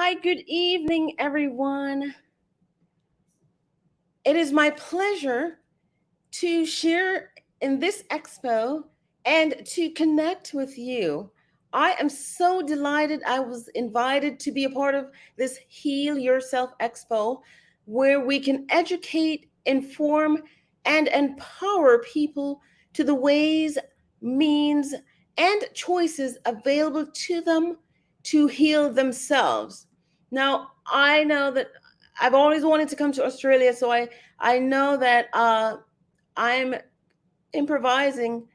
Hi, good evening, everyone. It is my pleasure to share in this expo and to connect with you. I am so delighted I was invited to be a part of this Heal Yourself Expo where we can educate, inform, and empower people to the ways, means, and choices available to them to heal themselves. Now, I know that I've always wanted to come to Australia, so I know that I'm improvising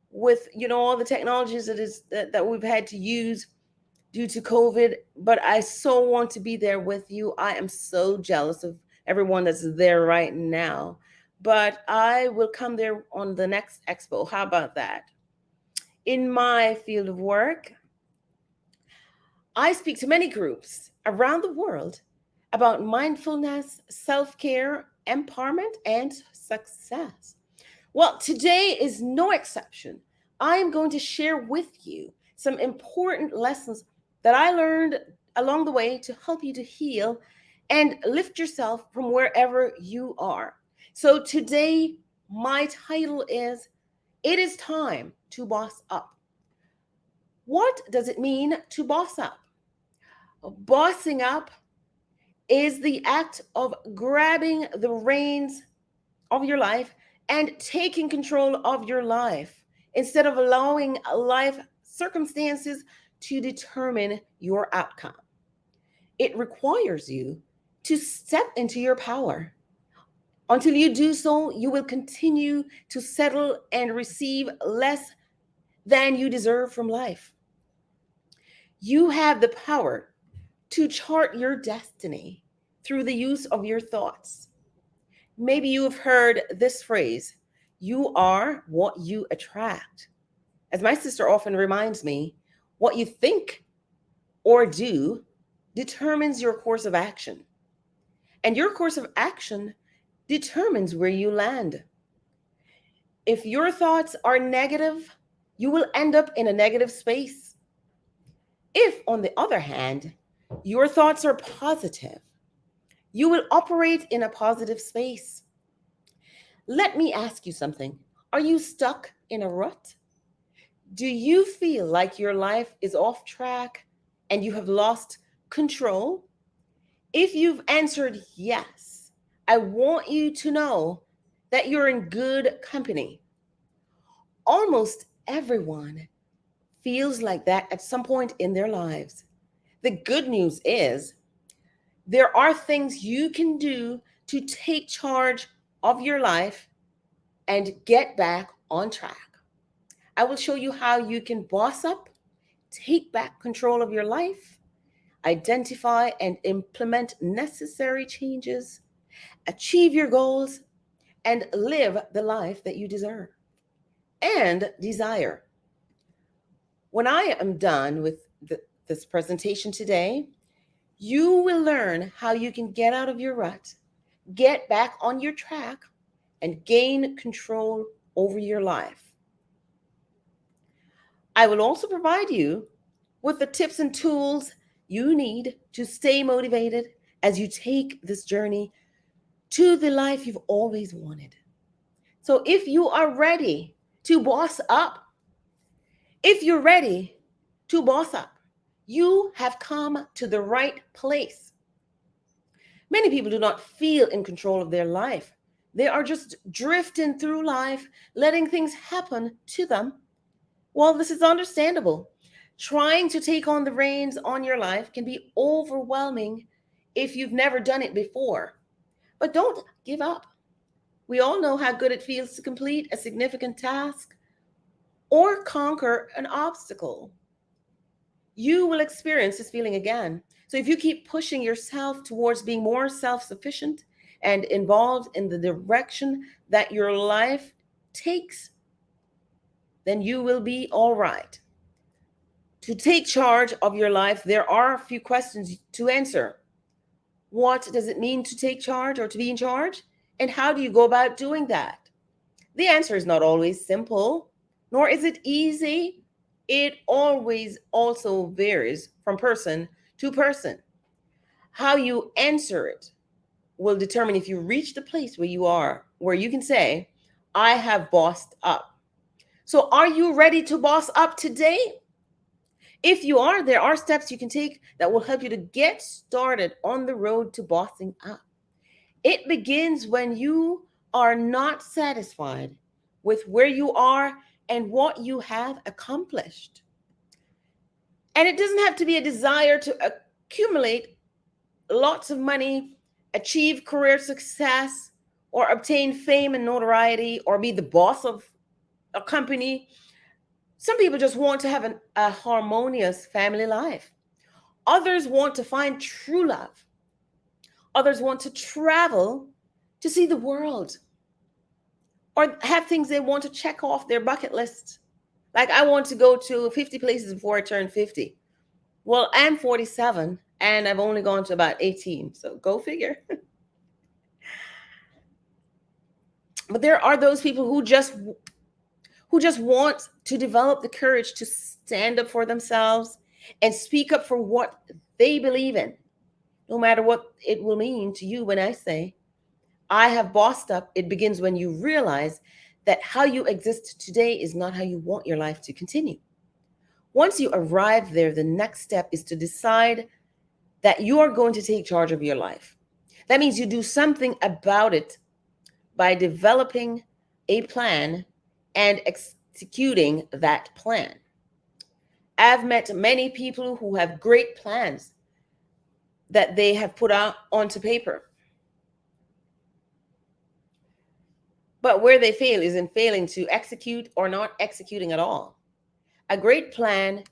with all the technologies that we've had to use due to COVID, but I so want to be there with you. I am so jealous of everyone that's there right now, but I will come there on the next expo. How about that? In my field of work, I speak to many groups around the world about mindfulness, self-care, empowerment, and success. Well, today is no exception. I am going to share with you some important lessons that I learned along the way to help you to heal and lift yourself from wherever you are. So, today, my title is It is Time to Boss Up. What does it mean to boss up? Bossing up is the act of grabbing the reins of your life and taking control of your life instead of allowing life circumstances to determine your outcome. It requires you to step into your power. Until you do so, you will continue to settle and receive less than you deserve from life. You have the power to chart your destiny through the use of your thoughts. Maybe you have heard this phrase, you are what you attract. As my sister often reminds me, what you think or do determines your course of action. And your course of action determines where you land. If your thoughts are negative, you will end up in a negative space. If, on the other hand, your thoughts are positive, you will operate in a positive space. Let me ask you something. Are you stuck in a rut? Do you feel like your life is off track and you have lost control? If you've answered yes, I want you to know that you're in good company. Almost everyone feels like that at some point in their lives. The good news is there are things you can do to take charge of your life and get back on track. I will show you how you can boss up, take back control of your life, identify and implement necessary changes, achieve your goals, and live the life that you deserve and desire. When I am done with this presentation today, you will learn how you can get out of your rut, get back on your track, and gain control over your life. I will also provide you with the tips and tools you need to stay motivated as you take this journey to the life you've always wanted. So, if you are ready to boss up, if you're ready to boss up, you have come to the right place. Many people do not feel in control of their life. They are just drifting through life, letting things happen to them. Well, this is understandable. Trying to take on the reins on your life can be overwhelming if you've never done it before. But don't give up. We all know how good it feels to complete a significant task or conquer an obstacle. You will experience this feeling again. So if you keep pushing yourself towards being more self sufficient and involved in the direction that your life takes, then you will be all right. To take charge of your life, there are a few questions to answer. What does it mean to take charge or to be in charge? And how do you go about doing that? The answer is not always simple, nor is it easy. It always also varies from person to person. How you answer it will determine if you reach the place where you are, where you can say, I have bossed up. So, are you ready to boss up today? If you are, there are steps you can take that will help you to get started on the road to bossing up. It begins when you are not satisfied with where you are and what you have accomplished. And it doesn't have to be a desire to accumulate lots of money, achieve career success, or obtain fame and notoriety, or be the boss of a company. Some people just want to have a harmonious family life. Others want to find true love. Others want to travel to see the world or have things they want to check off their bucket list. Like, I want to go to 50 places before I turn 50. Well, I'm 47 and I've only gone to about 18. So go figure. But there are those people who just want to develop the courage to stand up for themselves and speak up for what they believe in, no matter what it will mean to you. When I say I have bossed up, it begins when you realize that how you exist today is not how you want your life to continue. Once you arrive there, the next step is to decide that you are going to take charge of your life. That means you do something about it by developing a plan and executing that plan. I've met many people who have great plans that they have put out onto paper. But where they fail is in failing to execute or not executing at all. A great plan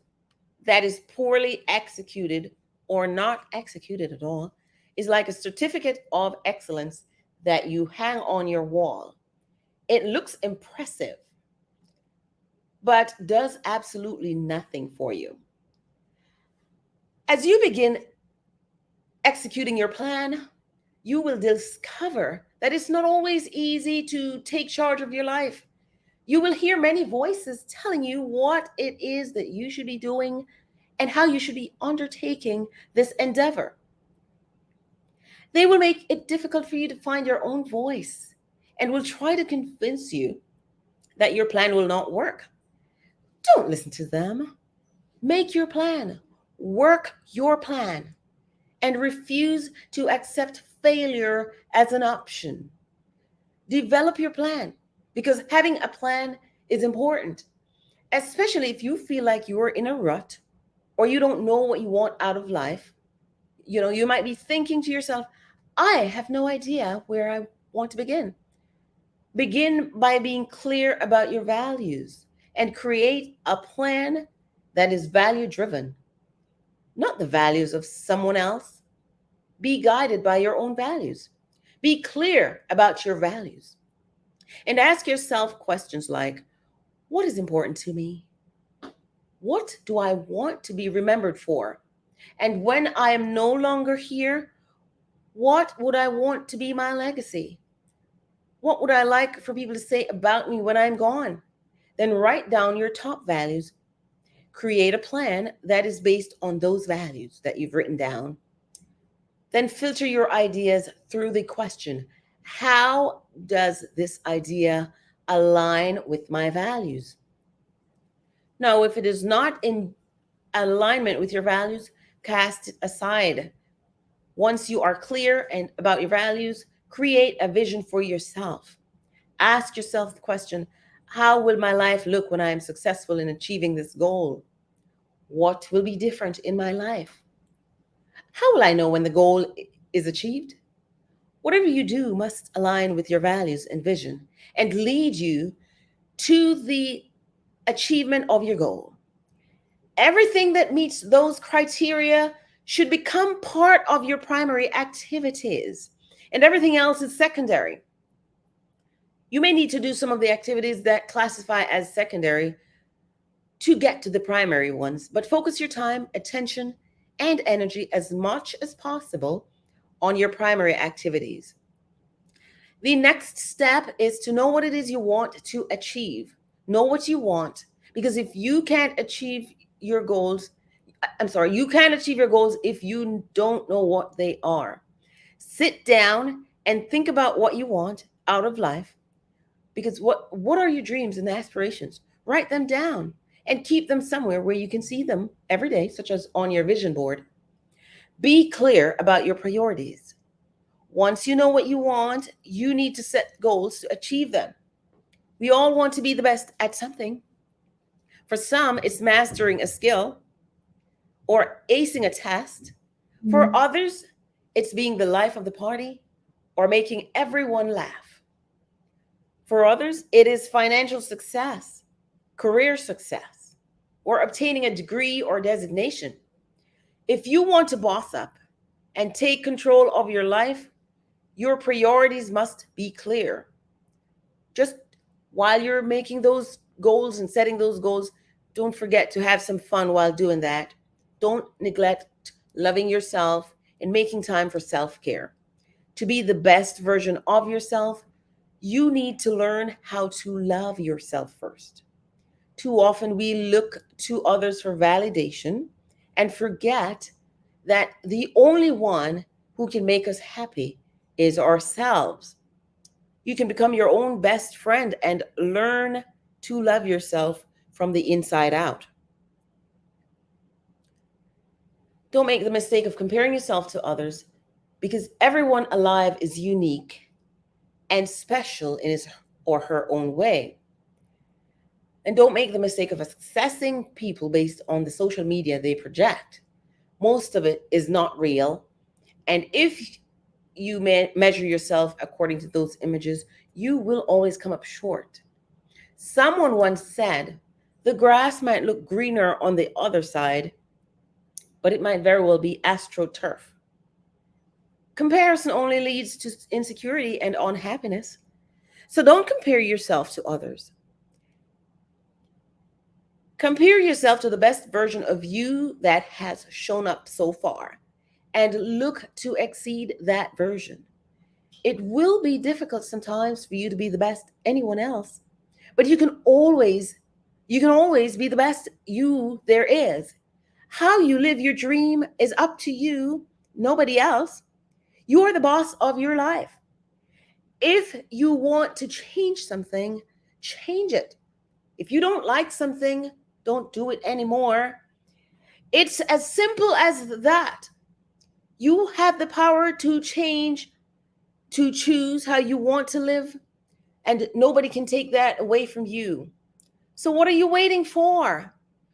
that is poorly executed or not executed at all is like a certificate of excellence that you hang on your wall. It looks impressive, but does absolutely nothing for you. As you begin executing your plan, you will discover that it's not always easy to take charge of your life. You will hear many voices telling you what it is that you should be doing and how you should be undertaking this endeavor. They will make it difficult for you to find your own voice and will try to convince you that your plan will not work. Don't listen to them. Make your plan, work your plan, and refuse to accept failure as an option. Develop your plan, because having a plan is important, especially if you feel like you're in a rut or you don't know what you want out of life. You might be thinking to yourself, I have no idea where I want to begin. Begin by being clear about your values and create a plan that is value driven, not the values of someone else. Be guided by your own values. Be clear about your values and ask yourself questions like, what is important to me? What do I want to be remembered for? And when I am no longer here, what would I want to be my legacy? What would I like for people to say about me when I'm gone? Then write down your top values. Create a plan that is based on those values that you've written down. Then filter your ideas through the question, how does this idea align with my values? Now, if it is not in alignment with your values, cast it aside. Once you are clear and about your values, create a vision for yourself. Ask yourself the question, how will my life look when I am successful in achieving this goal? What will be different in my life? How will I know when the goal is achieved? Whatever you do must align with your values and vision and lead you to the achievement of your goal. Everything that meets those criteria should become part of your primary activities, and everything else is secondary. You may need to do some of the activities that classify as secondary to get to the primary ones, but focus your time, attention, and energy as much as possible on your primary activities. The next step is to know what it is you want to achieve. Know what you want, because if you can't achieve your goals, I'm sorry, you can't achieve your goals if you don't know what they are. Sit down and think about what you want out of life, because what are your dreams and aspirations? Write them down and keep them somewhere where you can see them every day, such as on your vision board. Be clear about your priorities. Once you know what you want, you need to set goals to achieve them. We all want to be the best at something. For some, it's mastering a skill or acing a test. For others, it's being the life of the party or making everyone laugh. For others, it is financial success, career success, or obtaining a degree or designation. If you want to boss up and take control of your life, your priorities must be clear. Just while you're making those goals and setting those goals, don't forget to have some fun while doing that. Don't neglect loving yourself and making time for self care. To be the best version of yourself, you need to learn how to love yourself first. Too often we look to others for validation and forget that the only one who can make us happy is ourselves. You can become your own best friend and learn to love yourself from the inside out. Don't make the mistake of comparing yourself to others, because everyone alive is unique and special in his or her own way. And don't make the mistake of assessing people based on the social media they project. Most of it is not real. And if you measure yourself according to those images, you will always come up short. Someone once said, the grass might look greener on the other side, but it might very well be astroturf. Comparison only leads to insecurity and unhappiness. So don't compare yourself to others. Compare yourself to the best version of you that has shown up so far and look to exceed that version. It will be difficult sometimes for you to be the best anyone else, but you can always be the best you there is. How you live your dream is up to you, nobody else. You are the boss of your life. If you want to change something, change it. If you don't like something, don't do it anymore. It's as simple as that. You have the power to change, to choose how you want to live, and nobody can take that away from you. So, what are you waiting for?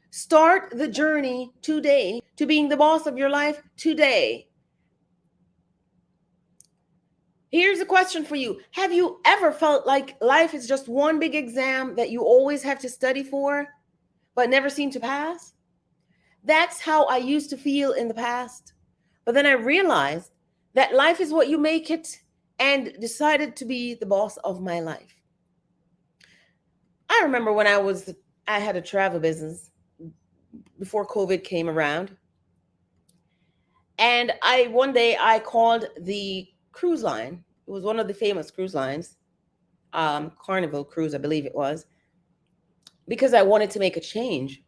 Start the journey today to being the boss of your life today. Here's a question for you. Have you ever felt like life is just one big exam that you always have to study for, but never seem to pass? That's how I used to feel in the past. But then I realized that life is what you make it, and decided to be the boss of my life. I remember when I had a travel business before COVID came around. And I one day I called the cruise line. It was one of the famous cruise lines, Carnival Cruise, I believe it was, because I wanted to make a change.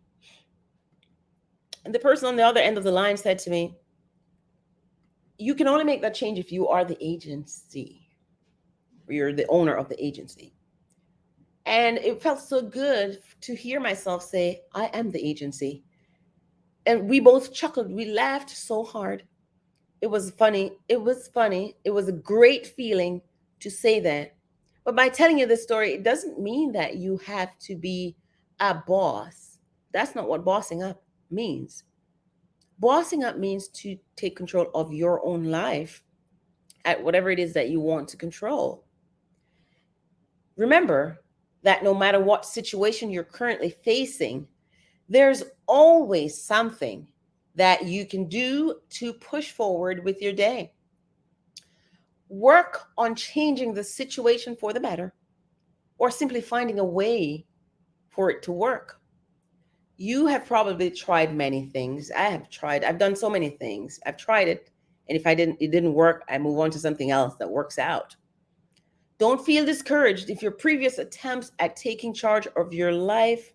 And the person on the other end of the line said to me, you can only make that change if you are the agency, or you're the owner of the agency. And it felt so good to hear myself say, I am the agency. And we both chuckled. We laughed so hard. It was funny. It was funny. It was a great feeling to say that. But by telling you this story, it doesn't mean that you have to be a boss. That's not what bossing up means. Bossing up means to take control of your own life at whatever it is that you want to control. Remember that no matter what situation you're currently facing, there's always something that you can do to push forward with your day. Work on changing the situation for the better, or simply finding a way for it to work. You have probably tried many things. I've done so many things. I've tried it. And if it didn't work, I move on to something else that works out. Don't feel discouraged if your previous attempts at taking charge of your life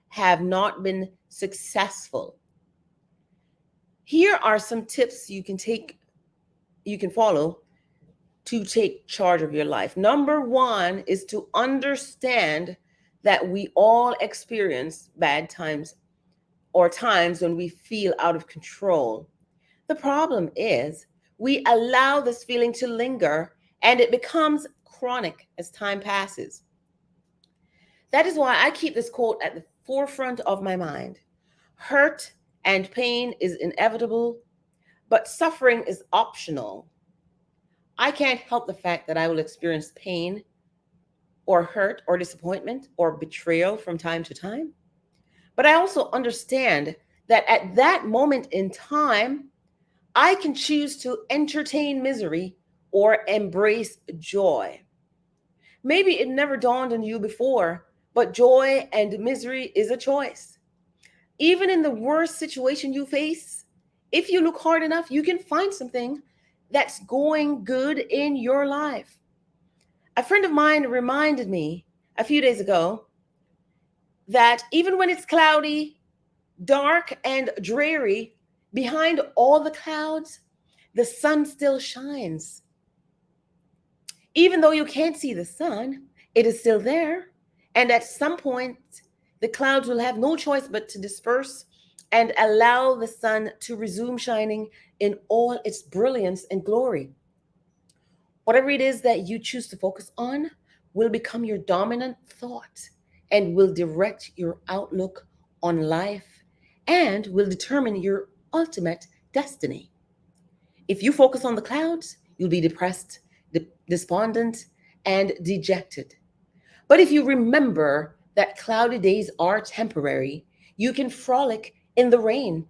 have not been successful. Here are some tips you can follow to take charge of your life. Number one is to understand that we all experience bad times or times when we feel out of control. The problem is we allow this feeling to linger and it becomes chronic as time passes. That is why I keep this quote at the forefront of my mind. Hurt and pain is inevitable, but suffering is optional. I can't help the fact that I will experience pain or hurt or disappointment or betrayal from time to time. But I also understand that at that moment in time, I can choose to entertain misery or embrace joy. Maybe it never dawned on you before, but joy and misery is a choice. Even in the worst situation you face, if you look hard enough, you can find something that's going good in your life. A friend of mine reminded me a few days ago that even when it's cloudy, dark, and dreary, behind all the clouds, the sun still shines. Even though you can't see the sun, it is still there. And at some point, the clouds will have no choice but to disperse and allow the sun to resume shining in all its brilliance and glory. Whatever it is that you choose to focus on will become your dominant thought and will direct your outlook on life and will determine your ultimate destiny. If you focus on the clouds, you'll be depressed, despondent, and dejected. But if you remember that cloudy days are temporary, you can frolic in the rain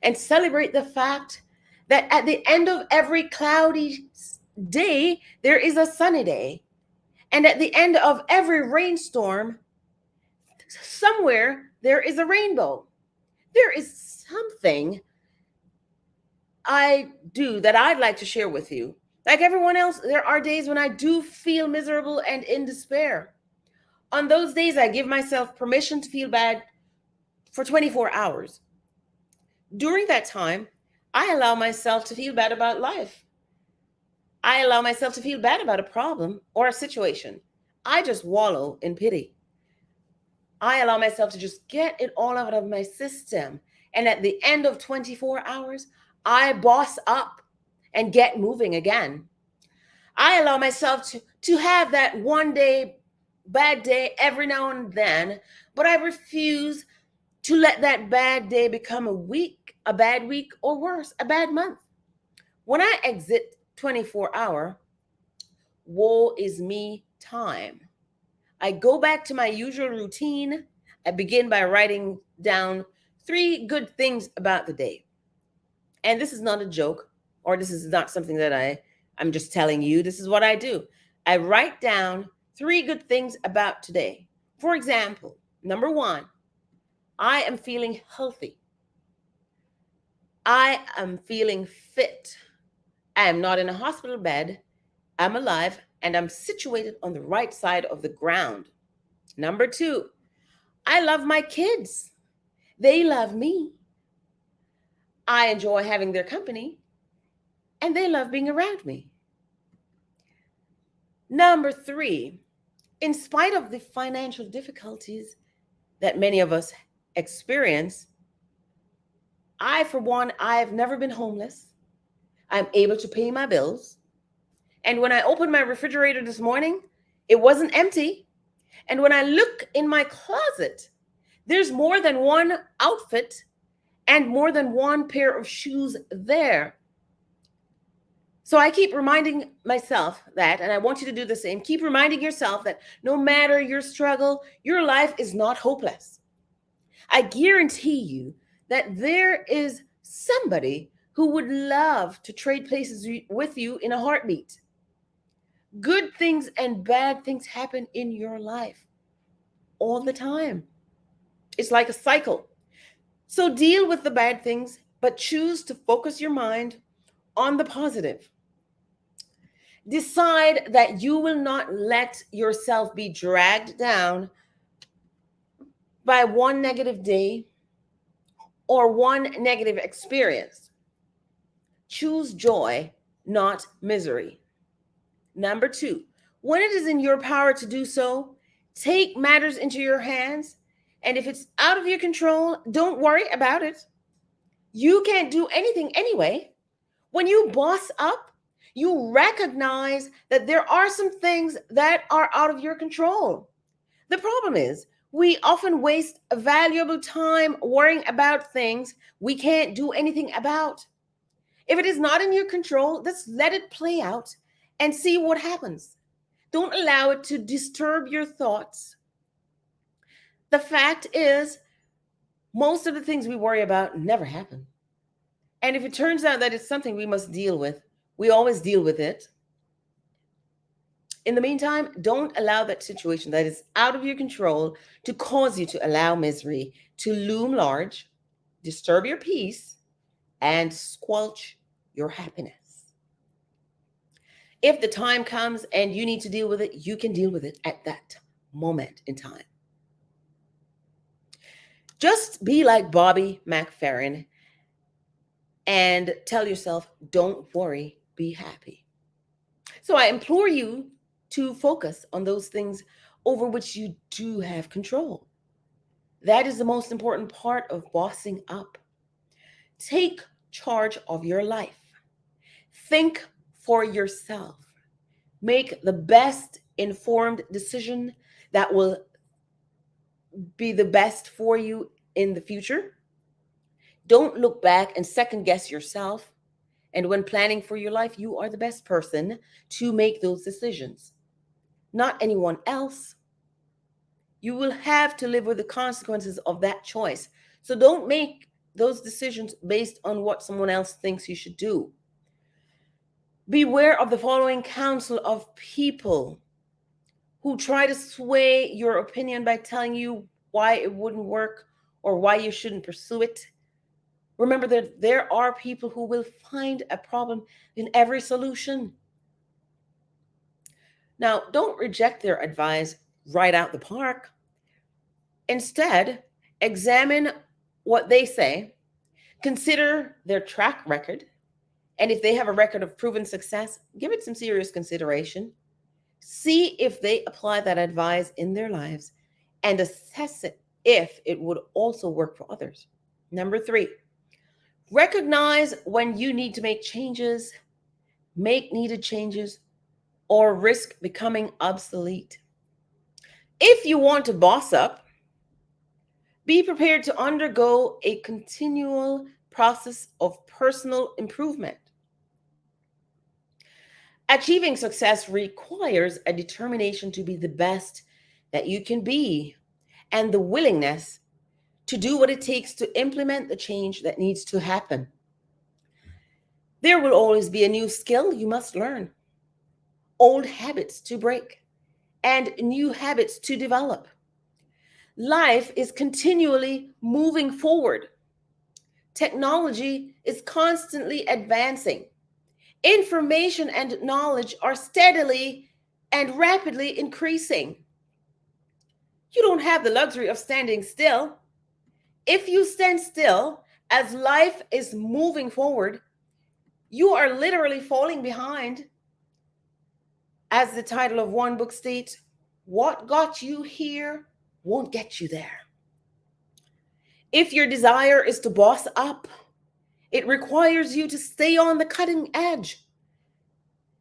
and celebrate the fact that at the end of every cloudy day, there is a sunny day. And at the end of every rainstorm, somewhere there is a rainbow. There is something I do that I'd like to share with you. Like everyone else, there are days when I do feel miserable and in despair. On those days, I give myself permission to feel bad for 24 hours. During that time, I allow myself to feel bad about life. I allow myself to feel bad about a problem or a situation. I just wallow in pity. I allow myself to just get it all out of my system. And at the end of 24 hours, I boss up and get moving again. I allow myself to have that one day, bad day every now and then, but I refuse to let that bad day become a week, a bad week, or worse, a bad month. When I exit 24-hour, woe is me time, I go back to my usual routine. I begin by writing down 3 good things about the day. And this is not a joke, or this is not something that I'm just telling you. This is what I do. I write down 3 good things about today. For example, number 1, I am feeling healthy. I am feeling fit. I am not in a hospital bed. I'm alive and I'm situated on the right side of the ground. Number 2, I love my kids. They love me. I enjoy having their company and they love being around me. Number 3, in spite of the financial difficulties that many of us experience, for one, I've never been homeless. I'm able to pay my bills. And when I opened my refrigerator this morning, it wasn't empty. And when I look in my closet, there's more than one outfit and more than one pair of shoes there. So I keep reminding myself that, and I want you to do the same. Keep reminding yourself that no matter your struggle, your life is not hopeless. I guarantee you that there is somebody who would love to trade places with you in a heartbeat. Good things and bad things happen in your life all the time. It's like a cycle. So deal with the bad things, but choose to focus your mind on the positive. Decide that you will not let yourself be dragged down by one negative day or one negative experience. Choose joy, not misery. Number two, when it is in your power to do so, take matters into your hands. And if it's out of your control, don't worry about it. You can't do anything anyway. When you boss up, you recognize that there are some things that are out of your control. The problem is, we often waste valuable time worrying about things we can't do anything about. If it is not in your control, just let it play out and see what happens. Don't allow it to disturb your thoughts. The fact is, most of the things we worry about never happen. And if it turns out that it's something we must deal with, we always deal with it. In the meantime, don't allow that situation that is out of your control to cause you to allow misery to loom large, disturb your peace, and squelch your happiness. If the time comes and you need to deal with it, you can deal with it at that moment in time. Just be like Bobby McFerrin and tell yourself, don't worry, be happy. So I implore you to focus on those things over which you do have control. That is the most important part of bossing up. Take charge of your life. Think for yourself. Make the best informed decision that will be the best for you in the future. Don't look back and second guess yourself. And when planning for your life, you are the best person to make those decisions, not anyone else. You will have to live with the consequences of that choice. So don't make those decisions based on what someone else thinks you should do. Beware of the following counsel of people who try to sway your opinion by telling you why it wouldn't work or why you shouldn't pursue it. Remember that there are people who will find a problem in every solution. Now, don't reject their advice right out the park. Instead, examine what they say, consider their track record, and if they have a record of proven success, give it some serious consideration. See if they apply that advice in their lives and assess it if it would also work for others. Number three, recognize when you need to make changes, make needed changes, or risk becoming obsolete. If you want to boss up, be prepared to undergo a continual process of personal improvement. Achieving success requires a determination to be the best that you can be and the willingness to do what it takes to implement the change that needs to happen. There will always be a new skill you must learn, old habits to break, and new habits to develop. Life is continually moving forward. Technology is constantly advancing. Information and knowledge are steadily and rapidly increasing. You don't have the luxury of standing still. If you stand still as life is moving forward, you are literally falling behind. As the title of one book states, what got you here won't get you there. If your desire is to boss up, it requires you to stay on the cutting edge.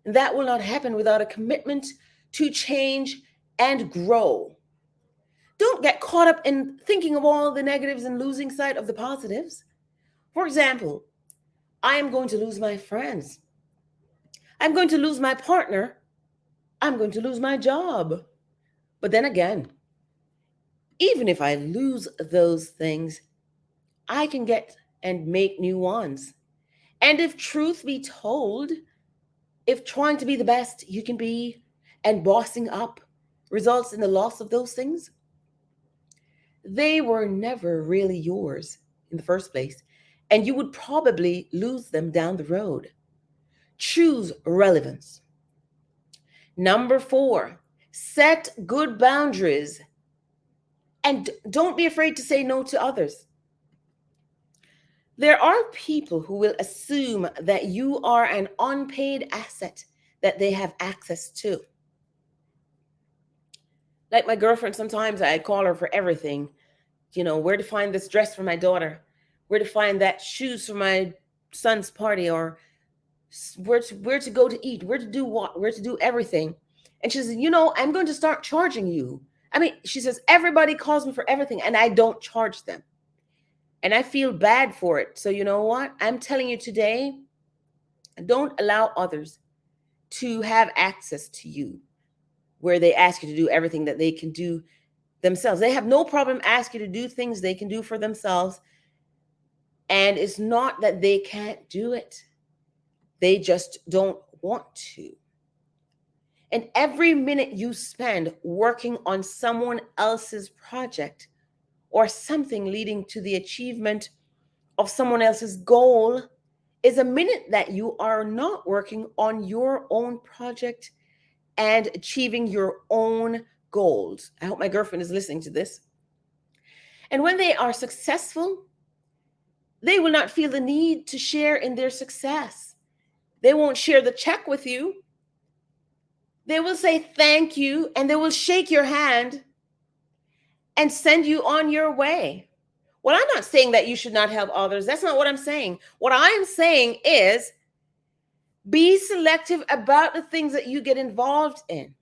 That will not happen without a commitment to change and grow. Don't get caught up in thinking of all the negatives and losing sight of the positives. For example, I am going to lose my friends. I'm going to lose my partner. I'm going to lose my job. But then again, even if I lose those things, I can get and make new ones. And if truth be told, if trying to be the best you can be and bossing up results in the loss of those things, they were never really yours in the first place, and you would probably lose them down the road. Choose relevance. Number four, set good boundaries and don't be afraid to say no to others. There are people who will assume that you are an unpaid asset that they have access to. Like my girlfriend, sometimes I call her for everything. Where to find this dress for my daughter, where to find that shoes for my son's party, or where to go to eat, where to do what, where to do everything. And she says, I'm going to start charging you. I mean, she says, everybody calls me for everything and I don't charge them. And I feel bad for it. So you know what? I'm telling you today, don't allow others to have access to you where they ask you to do everything that they can do themselves. They have no problem asking you to do things they can do for themselves. And it's not that they can't do it, they just don't want to. And every minute you spend working on someone else's project or something leading to the achievement of someone else's goal is a minute that you are not working on your own project and achieving your own goals. I hope my girlfriend is listening to this. And when they are successful, they will not feel the need to share in their success. They won't share the check with you. They will say thank you and they will shake your hand and send you on your way. Well, I'm not saying that you should not help others. That's not what I'm saying. What I'm saying is be selective about the things that you get involved in.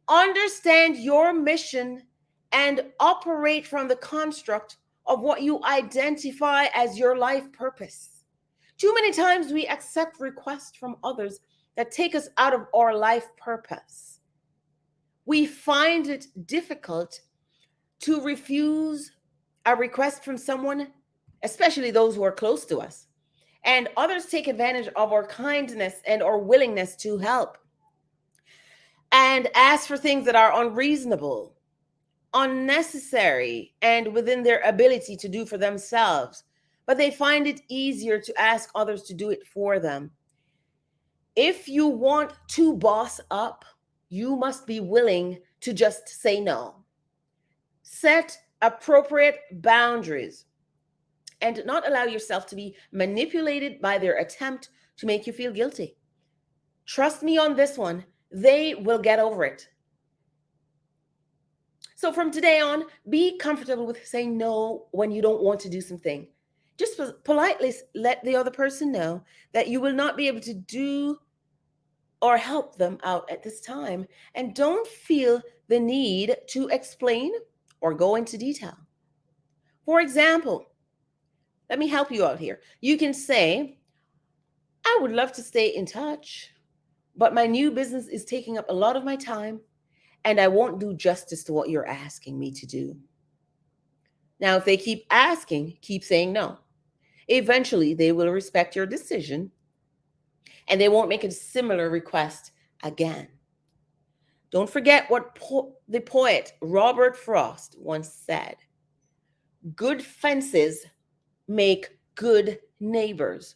Understand your mission and operate from the construct of what you identify as your life purpose. Too many times we accept requests from others that take us out of our life purpose. We find it difficult to refuse a request from someone, especially those who are close to us. And others take advantage of our kindness and our willingness to help and ask for things that are unreasonable, unnecessary, and within their ability to do for themselves. But they find it easier to ask others to do it for them. If you want to boss up, you must be willing to just say no. Set appropriate boundaries and not allow yourself to be manipulated by their attempt to make you feel guilty. Trust me on this one, they will get over it. So from today on, be comfortable with saying no when you don't want to do something. Just politely let the other person know that you will not be able to do or help them out at this time. And don't feel the need to explain or go into detail. For example, let me help you out here. You can say, I would love to stay in touch, but my new business is taking up a lot of my time and I won't do justice to what you're asking me to do. Now, if they keep asking, keep saying no. Eventually, they will respect your decision and they won't make a similar request again. Don't forget what the poet Robert Frost once said: good fences make good neighbors.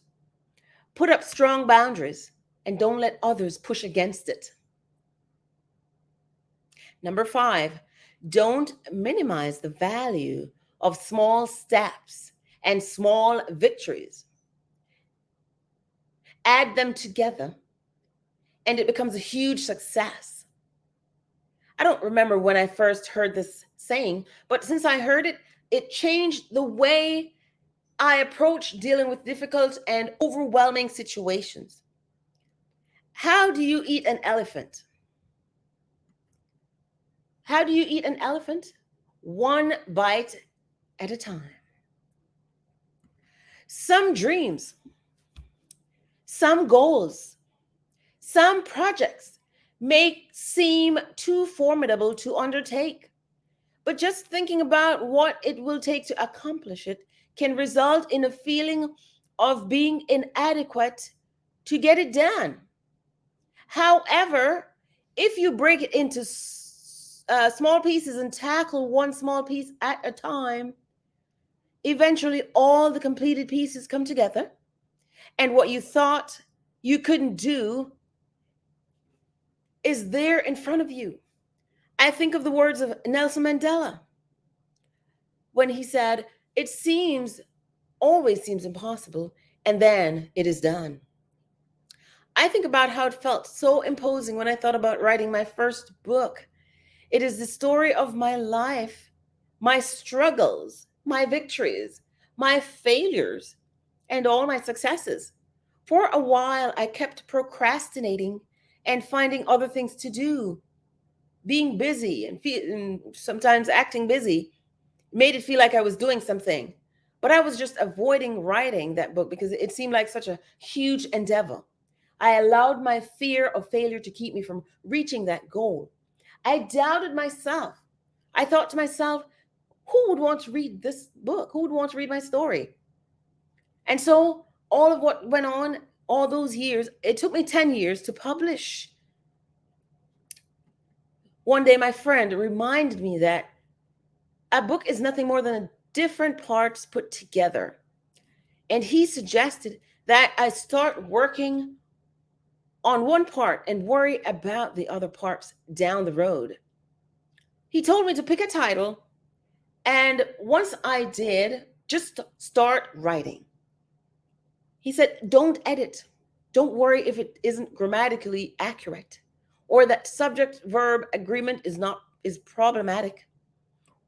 Put up strong boundaries and don't let others push against it. Number 5, don't minimize the value of small steps and small victories. Add them together and it becomes a huge success. I don't remember when I first heard this saying, but since I heard it, it changed the way I approach dealing with difficult and overwhelming situations. How do you eat an elephant? How do you eat an elephant? One bite at a time. Some dreams, some goals, some projects may seem too formidable to undertake, but just thinking about what it will take to accomplish it can result in a feeling of being inadequate to get it done. However, if you break it into small pieces and tackle one small piece at a time, eventually all the completed pieces come together. And what you thought you couldn't do is there in front of you. I think of the words of Nelson Mandela when he said, it seems always seems impossible, and then it is done. I think about how it felt so imposing when I thought about writing my first book. It is the story of my life, my struggles, my victories, my failures, and all my successes. For a while, I kept procrastinating and finding other things to do. Being busy and sometimes acting busy made it feel like I was doing something. But I was just avoiding writing that book because it seemed like such a huge endeavor. I allowed my fear of failure to keep me from reaching that goal. I doubted myself. I thought to myself, who would want to read this book? Who would want to read my story? And so, all of what went on all those years, it took me 10 years to publish. One day, my friend reminded me that a book is nothing more than different parts put together. And he suggested that I start working on one part and worry about the other parts down the road. He told me to pick a title, and once I did, just start writing. He said, don't edit. Don't worry if it isn't grammatically accurate, or that subject verb agreement is problematic,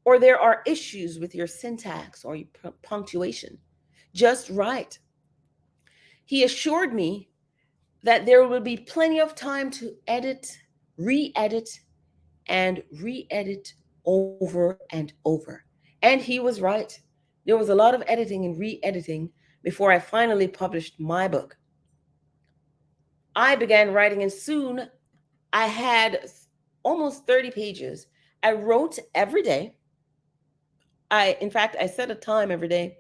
or there are issues with your syntax or your punctuation. Just write. He assured me that there will be plenty of time to edit, re-edit, and re-edit over and over. And he was right. There was a lot of editing and re-editing before I finally published my book. I began writing, and soon I had almost 30 pages. I wrote every day. In fact, I set a time every day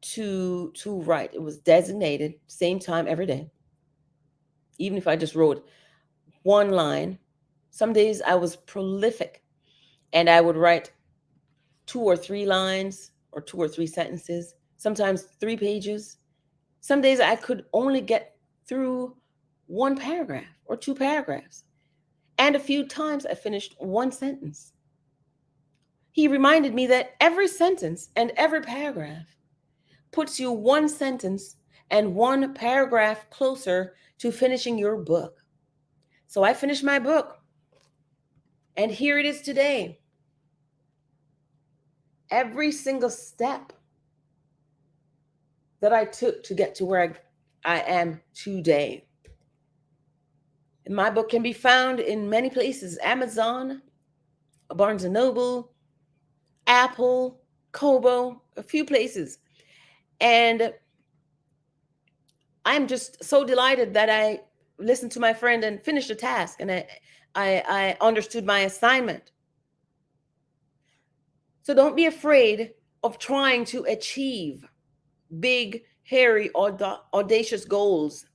to write. It was designated, same time every day. Even if I just wrote one line, some days I was prolific and I would write 2 or 3 lines or 2 or 3 sentences, sometimes 3 pages. Some days I could only get through one paragraph or 2 paragraphs. And a few times I finished one sentence. He reminded me that every sentence and every paragraph puts you one sentence and one paragraph closer to finishing your book. So I finished my book, and here it is today. Every single step that I took to get to where I am today. And my book can be found in many places: Amazon, Barnes and Noble, Apple, Kobo, a few places. And I'm just so delighted that I listened to my friend and finished the task, and I understood my assignment. So don't be afraid of trying to achieve big, hairy, audacious goals.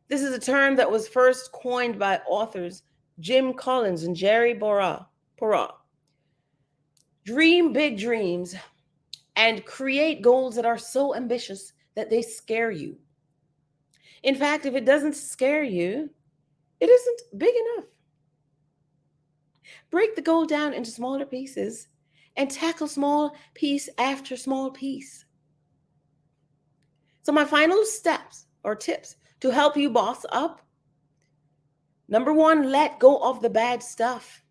This is a term that was first coined by authors Jim Collins and Jerry Porra. Dream big dreams and create goals that are so ambitious that they scare you. In fact, if it doesn't scare you, it isn't big enough. Break the goal down into smaller pieces and tackle small piece after small piece. So, my final steps or tips to help you boss up: number one, let go of the bad stuff.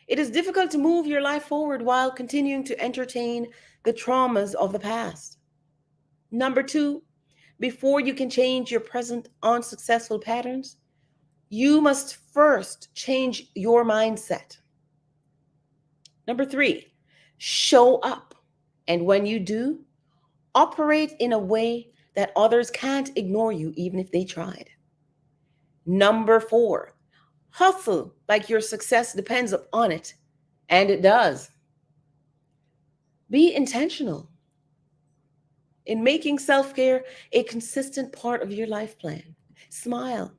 It is difficult to move your life forward while continuing to entertain the traumas of the past. Number two, before you can change your present unsuccessful patterns, you must first change your mindset. Number three, show up. And when you do, operate in a way that others can't ignore you even if they tried. Number four, hustle like your success depends on it. And it does. Be intentional in making self care a consistent part of your life plan. Smile.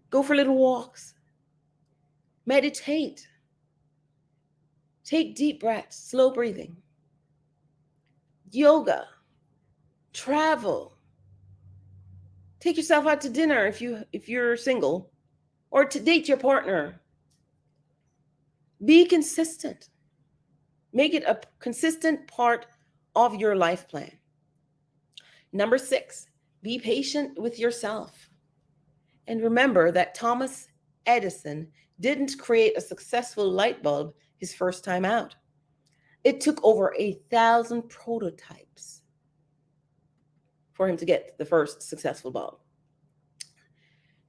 Go for little walks. Meditate. Take deep breaths, slow breathing. Yoga. Travel. Take yourself out to dinner if you're single, or to date your partner. Be consistent. Make it a consistent part of your life plan. Number 6, be patient with yourself. And remember that Thomas Edison didn't create a successful light bulb his first time out. It took over 1,000 prototypes for him to get the first successful bulb.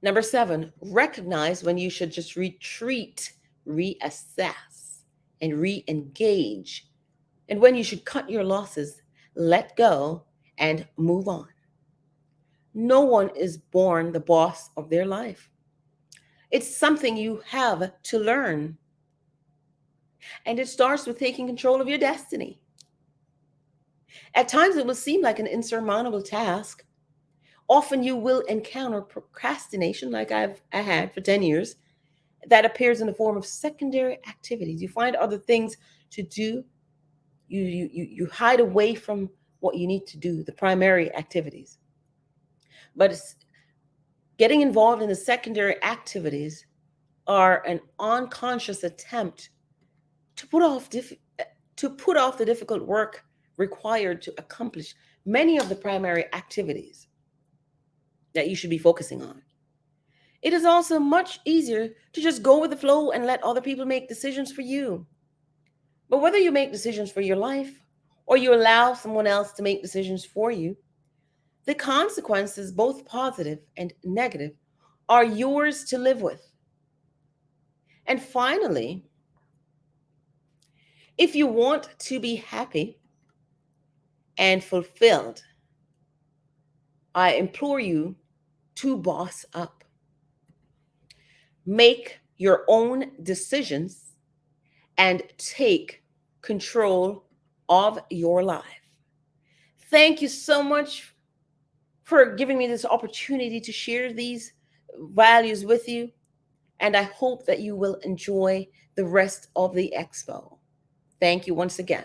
Number 7, recognize when you should just retreat, reassess, and re engage, and when you should cut your losses, let go, and move on. No one is born the boss of their life. It's something you have to learn. And it starts with taking control of your destiny. At times, it will seem like an insurmountable task. Often, you will encounter procrastination, like I had for 10 years, that appears in the form of secondary activities. You find other things to do. You hide away from what you need to do, the primary activities. But getting involved in the secondary activities are an unconscious attempt to put off the difficult work required to accomplish many of the primary activities that you should be focusing on. It is also much easier to just go with the flow and let other people make decisions for you. But whether you make decisions for your life or you allow someone else to make decisions for you, the consequences, both positive and negative, are yours to live with. And finally, if you want to be happy and fulfilled, I implore you to boss up. Make your own decisions and take control of your life. Thank you so much for giving me this opportunity to share these values with you. And I hope that you will enjoy the rest of the expo. Thank you once again.